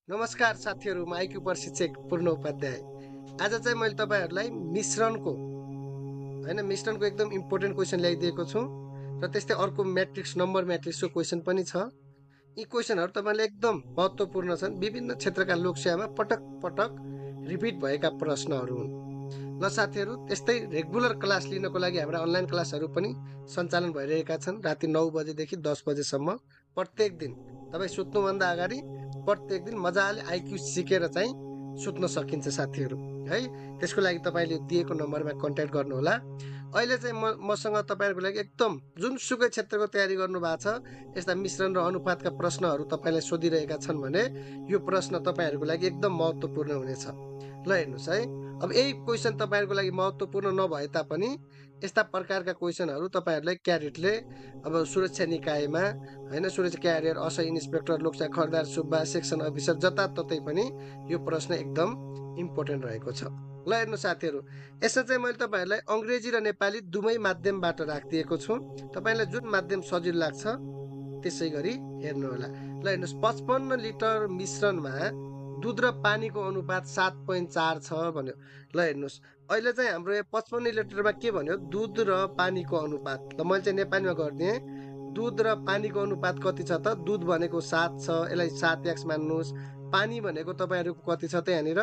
नमस्कार साथीहरू, म आइक्यू प्रशिक्षक पूर्ण उपाध्याय। आज चाहिँ मैले तपाईँहरूलाई मिश्रणको एकदम इम्पोर्टेन्ट क्वेसन ल्याइदिएको छु र त्यस्तै अर्को नम्बर म्याट्रिक्सको क्वेसन पनि छ। यी क्वेसनहरू तपाईँलाई एकदम महत्त्वपूर्ण छन्। विभिन्न क्षेत्रका लोकसेवामा पटक पटक रिपिट भएका प्रश्नहरू हुन्। ल साथीहरू, त्यस्तै रेगुलर क्लास लिनको लागि हाम्रा अनलाइन क्लासहरू पनि सञ्चालन भइरहेका छन्। राति 9 बजेदेखि 10 बजेसम्म प्रत्येक दिन। तपाईँ सुत्नुभन्दा अगाडि प्रत्येक दिन मजाले आइक्यू सिकेर चाहिँ सुत्न सकिन्छ साथीहरू है। त्यसको लागि तपाईँले दिएको नम्बरमा कन्ट्याक्ट गर्नुहोला। अहिले चाहिँ मसँग तपाईँहरूको लागि एकदम जुनसुकै क्षेत्रको तयारी गर्नु भएको छ, यस्ता मिश्रण र अनुपातका प्रश्नहरू तपाईँलाई सोधिरहेका छन् भने यो प्रश्न तपाईँहरूको लागि एकदम महत्त्वपूर्ण हुनेछ। ल हेर्नुहोस् है, अब यही क्वेसन तपाईँहरूको लागि महत्त्वपूर्ण नभए तापनि यस्ता प्रकारका क्वेसनहरू तपाईँहरूलाई क्याडेटले अब सुरक्षा निकायमा होइन, सुरक्षा क्यारियर, असै इन्सपेक्टर, लोकसेवा खरिदार, सुब्बा, सेक्सन अफिसर, जताततै पनि यो प्रश्न एकदम इम्पोर्टेन्ट रहेको छ। ल हेर्नु साथीहरू, यसमा चाहिँ मैले तपाईँहरूलाई अङ्ग्रेजी र नेपाली दुवै माध्यमबाट राखिदिएको छु। तपाईँलाई जुन माध्यम सजिलो लाग्छ त्यसै गरी हेर्नुहोला। ल हेर्नुहोस्, 55 लिटर मिश्रणमा दुध र पानीको अनुपात 7.4 छ भन्यो। ल हेर्नुहोस्, अहिले चाहिँ हाम्रो यो 55 लिटरमा के भन्यो? दुध र पानीको अनुपात। ल मैले चाहिँ नेपालीमा गरिदिएँ। दुध र पानीको अनुपात कति छ त? दुध भनेको 7 छ, यसलाई 7x मान्नुहोस्। पानी भनेको तपाईँहरूको कति छ त? यहाँनिर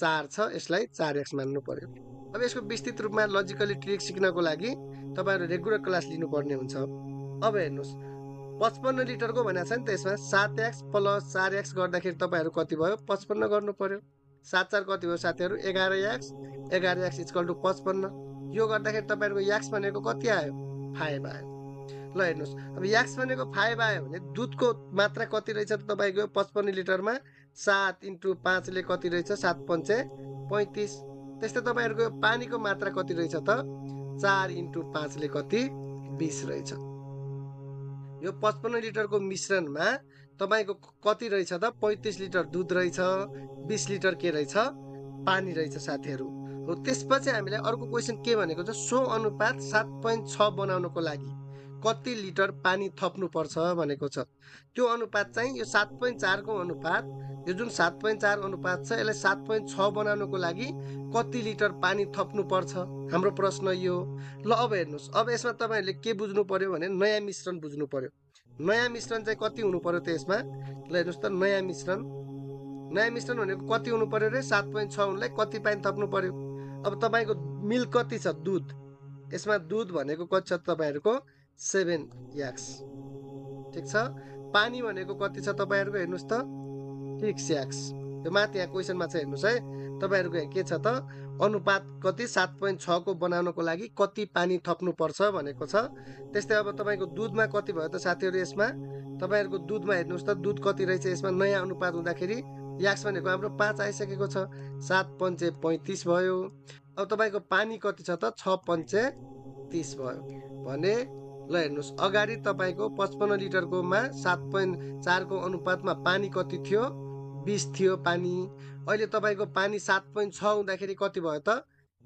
4 छ, यसलाई 4x मान्नु पर्यो। अब यसको विस्तृत रूपमा लजिकली ट्रिक सिक्नको लागि तपाईँहरू रेगुलर क्लास लिनुपर्ने हुन्छ। अब हेर्नुहोस्, 55 लिटरको भनेको छ नि, त्यसमा 7x प्लस 4x गर्दाखेरि तपाईँहरू कति भयो? 55 गर्नु पर्यो। 7 4 कति भयो साथीहरू? 11x। 11x equal to 55। यो गर्दाखेरि तपाईँहरूको एक्स भनेको कति आयो? 5 आयो। ल हेर्नुहोस्, अब एक्स भनेको 5 आयो भने दुधको मात्रा कति रहेछ त तपाईँको 55 लिटरमा? 7 × 5ले कति रहेछ? 7 पंचे 35। त्यस्तै तपाईँहरूको पानीको मात्रा कति रहेछ त? 4 × 5ले कति? 20 रहेछ। यो 55 लिटरको मिश्रणमा तपाईँको कति रहेछ त? 35 लिटर दुध रहेछ, 20 लिटर के रहेछ? पानी रहेछ साथीहरू। हो, त्यसपछि हामीलाई अर्को क्वेसन के भनेको छ? सो अनुपात 7.6 बनाउनको लागि कति लिटर पानी थप्नुपर्छ भनेको छ। त्यो अनुपात चाहिँ यो 7.4 को अनुपात, यो जुन 7.4 अनुपात छ, यसलाई 7.6 बनाउनको लागि कति लिटर पानी थप्नुपर्छ? हाम्रो प्रश्न यो। ल अब हेर्नुहोस्, अब यसमा तपाईँहरूले के बुझ्नु पर्यो भने नयाँ मिश्रण बुझ्नु पर्यो। नयाँ मिश्रण चाहिँ कति हुनु पर्यो त यसमा? ल हेर्नुहोस् त, नयाँ मिश्रण भनेको कति हुनु पर्यो रे? 7.6 हुनुलाई कति पानी थप्नु पर्यो? अब तपाईँको मिल्क कति छ? दुध। यसमा दुध भनेको कति छ तपाईँहरूको? 7x। ठिक छ। पानी भनेको कति छ तपाईँहरूको? हेर्नुहोस् त, 6x। त्यो माथि यहाँ क्वेसनमा चाहिँ हेर्नुहोस् है, तपाईँहरूको यहाँ के छ त? अनुपात कति? 7.6 को बनाउनको लागि कति पानी थप्नुपर्छ भनेको छ। त्यस्तै अब तपाईँको दुधमा कति भयो त साथीहरू? यसमा तपाईँहरूको दुधमा हेर्नुहोस् त, दुध कति रहेछ यसमा? नयाँ अनुपात हुँदाखेरि एक्स भनेको हाम्रो 5 आइसकेको छ, 7 पंचे 35 भयो। अब तपाईँको पानी कति छ त? 6 पंचे 30 भयो भने ल हेर्नुहोस्, अगाडि तपाईँको 55 लिटरकोमा 7.4 को अनुपातमा पानी कति थियो? 20 थियो पानी। अहिले तपाईँको पानी 7.6 हुँदाखेरि कति भयो त?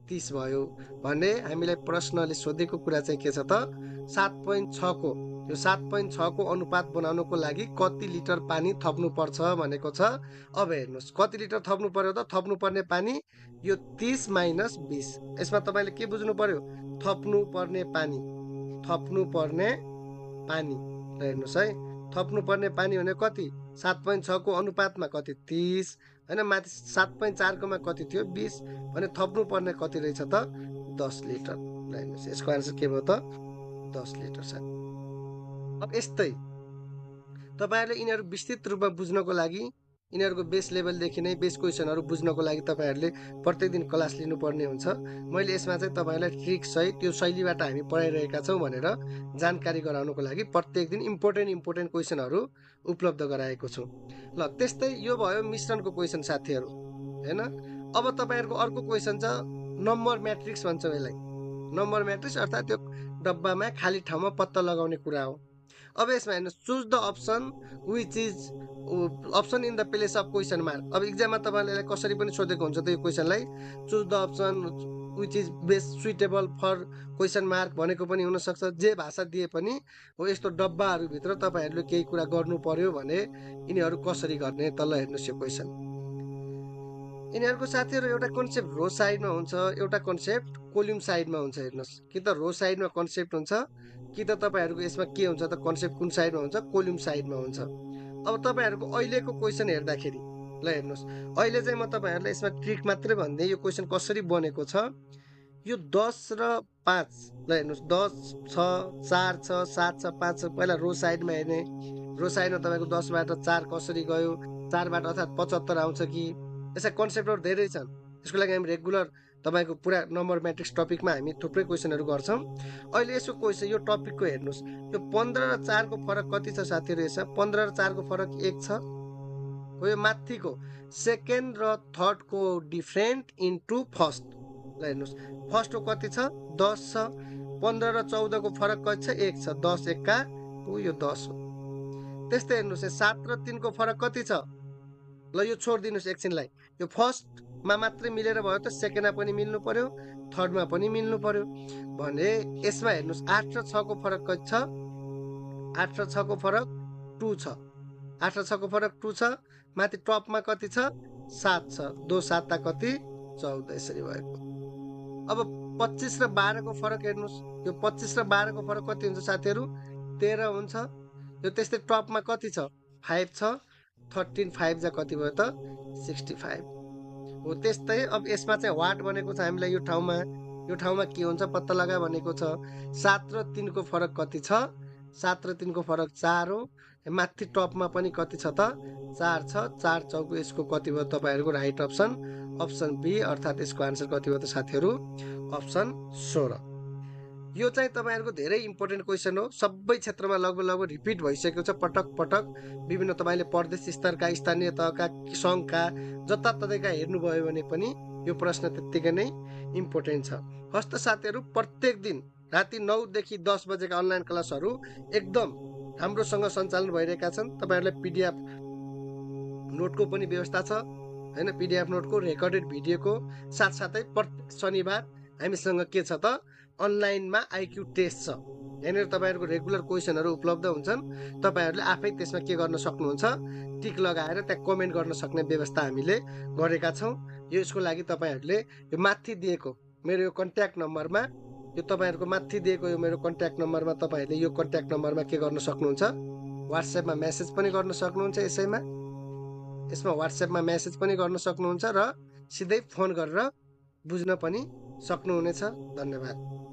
30 भयो भने हामीलाई प्रश्नले सोधेको कुरा चाहिँ के छ त? 7.6 को, यो 7.6 को अनुपात बनाउनको लागि कति लिटर पानी थप्नुपर्छ भनेको छ। अब हेर्नुहोस्, कति लिटर थप्नु पर्यो त? थप्नुपर्ने पानी यो 30 माइनस 20। यसमा तपाईँले के बुझ्नु पर्यो? थप्नुपर्ने पानी। ल हेर्नुहोस् है, थप्नुपर्ने पानी भने कति? 7.6 को अनुपातमा कति? 30 होइन, माथि 7.4 कोमा कति थियो? 20 भने थप्नुपर्ने कति रहेछ त? 10 लिटर। ल हेर्नुहोस्, यसको आन्सर के भयो त? 10 लिटर छ। अब यस्तै तपाईँहरूले यिनीहरू विस्तृत रूपमा बुझ्नको लागि, यिनीहरूको बेस लेभलदेखि नै बेस क्वेसनहरू बुझ्नको लागि तपाईँहरूले प्रत्येक दिन क्लास लिनुपर्ने हुन्छ। मैले यसमा चाहिँ तपाईँहरूलाई ट्रिक सहित त्यो शैलीबाट हामी पढाइरहेका छौँ भनेर जानकारी गराउनको लागि प्रत्येक दिन इम्पोर्टेन्ट क्वेसनहरू उपलब्ध गराएको छु। ल त्यस्तै यो भयो मिश्रणको क्वेसन साथीहरू होइन। अब तपाईँहरूको अर्को क्वेसन छ नम्बर म्याट्रिक्स भन्छौँ यसलाई। नम्बर म्याट्रिक्स अर्थात् त्यो डब्बामा खाली ठाउँमा पत्ता लगाउने कुरा हो। अब यसमा हेर्नुहोस्, choose the option which is option in the place of question mark. अब इक्जाममा तपाईँलाई कसरी पनि सोधेको हुन्छ त यो क्वेसनलाई। Choose the option which is best suitable for question mark भनेको पनि हुनसक्छ। जे भाषा दिए पनि हो यस्तो डब्बाहरूभित्र तपाईँहरूले केही कुरा गर्नु पर्यो भने यिनीहरू कसरी गर्ने तल हेर्नुहोस् यो क्वेसन। यिनीहरूको साथीहरू एउटा कन्सेप्ट रो साइडमा हुन्छ, एउटा कन्सेप्ट कोल्युम साइडमा हुन्छ। हेर्नुहोस् कि त रो साइडमा कन्सेप्ट हुन्छ कि त तपाईँहरूको यसमा के हुन्छ त कन्सेप्ट कुन साइडमा हुन्छ, कोल्युम साइडमा हुन्छ। अब तपाईँहरूको अहिलेको क्वेसन हेर्दाखेरि ल हेर्नुहोस्, अहिले चाहिँ म तपाईँहरूलाई यसमा ट्रिक मात्रै भनिदिएँ यो क्वेसन कसरी बनेको छ। यो 10 र 5 ल हेर्नुहोस् 10 छ 4 छ 7 छ 5 छ। पहिला रो साइडमा हेर्ने, रो साइडमा तपाईँको 10 बाट 4 कसरी गयो, 4 बाट अर्थात् 75 आउँछ कि। यसका कन्सेप्टहरू धेरै छन्, त्यसको लागि हामी रेगुलर तपाईँको पुरा नम्बर म्याट्रिक्स टपिकमा हामी थुप्रै क्वेसनहरू गर्छौँ। अहिले यसको क्वेसन यो टपिकको हेर्नुहोस्, यो 15 र 4 को फरक कति छ साथीहरू। यसमा 15 र 4 को फरक 1 छ हो। यो माथिको सेकेन्ड र थर्ड को डिफरेन्ट इन्टु फर्स्ट। ल हेर्नुहोस् फर्स्टको कति छ 10 छ, 15 र 14 को फरक कति छ 1 छ, 10 एक्का 2 यो 10 हो। त्यस्तै हेर्नुहोस् 7 र 3 को फरक कति छ। ल यो छोडिदिनुहोस् एकछिनलाई, यो फर्स्टमा मात्रै मिलेर भयो त सेकेन्डमा पनि मिल्नु पर्यो, थर्डमा पनि मिल्नु पर्यो भने यसमा हेर्नुहोस् 8 र 6 को फरक कति छ। 8 र 6 को फरक 2 छ, 8 र 6 को फरक 2 छ। माथि टपमा कति छ 7 छ, 2 7 कति 14 यसरी भएको। अब 25 र 12 को फरक हेर्नुहोस्, यो 25 र 12 को फरक कति हुन्छ साथीहरू 13 हुन्छ। यो त्यस्तै टपमा कति छ 5 छ, 13 5 जा कति भयो त 65 हो। त्यस्तै अब यसमा चाहिँ वाट भनेको छ हामीलाई यो ठाउँमा के हुन्छ पत्ता लगा भनेको छ। 7 र 3 को फरक कति छ, 7 र 3 को फरक 4 हो। माथि टपमा पनि कति छ त 4 छ, 4 चौको यसको कति भयो तपाईँहरूको राइट अप्सन बी, अर्थात् यसको आन्सर कति भयो त साथीहरू अप्सन 16। यो चाहिँ तपाईँहरूको धेरै इम्पोर्टेन्ट क्वेसन हो, सबै क्षेत्रमा लगभग रिपिट भइसकेको छ पटक पटक। विभिन्न तपाईँले प्रदेश स्तरका स्थानीय तहका सङ्घका जताततैका हेर्नुभयो भने पनि यो प्रश्न त्यत्तिकै नै इम्पोर्टेन्ट छ। हस्त साथीहरू प्रत्येक दिन राति 9 देखि 10 बजेका अनलाइन क्लासहरू एकदम राम्रोसँग सञ्चालन भइरहेका छन्। तपाईँहरूलाई पिडिएफ नोटको पनि व्यवस्था छ हैन, पिडिएफ नोटको रेकर्डेड भिडियोको साथसाथै प्रत्येक शनिबार हामीसँग के छ त अनलाइनमा आइक्यू टेस्ट छ। यहाँनिर तपाईँहरूको रेगुलर क्वेसनहरू उपलब्ध हुन्छन्। तपाईँहरूले आफै त्यसमा के गर्न सक्नुहुन्छ टिक लगाएर त्यहाँ कमेन्ट गर्न सक्ने व्यवस्था हामीले गरेका छौँ। यसको लागि तपाईँहरूले यो माथि दिएको मेरो यो कन्ट्याक्ट नम्बरमा, यो तपाईँहरूको माथि दिएको यो मेरो कन्ट्याक्ट नम्बरमा तपाईँहरूले यो कन्ट्याक्ट नम्बरमा के गर्न सक्नुहुन्छ वाट्सएपमा मेसेज पनि गर्न सक्नुहुन्छ। यसमा वाट्सएपमा मेसेज पनि गर्न सक्नुहुन्छ र सिधै फोन गरेर बुझ्न पनि सक्नुहुनेछ। धन्यवाद।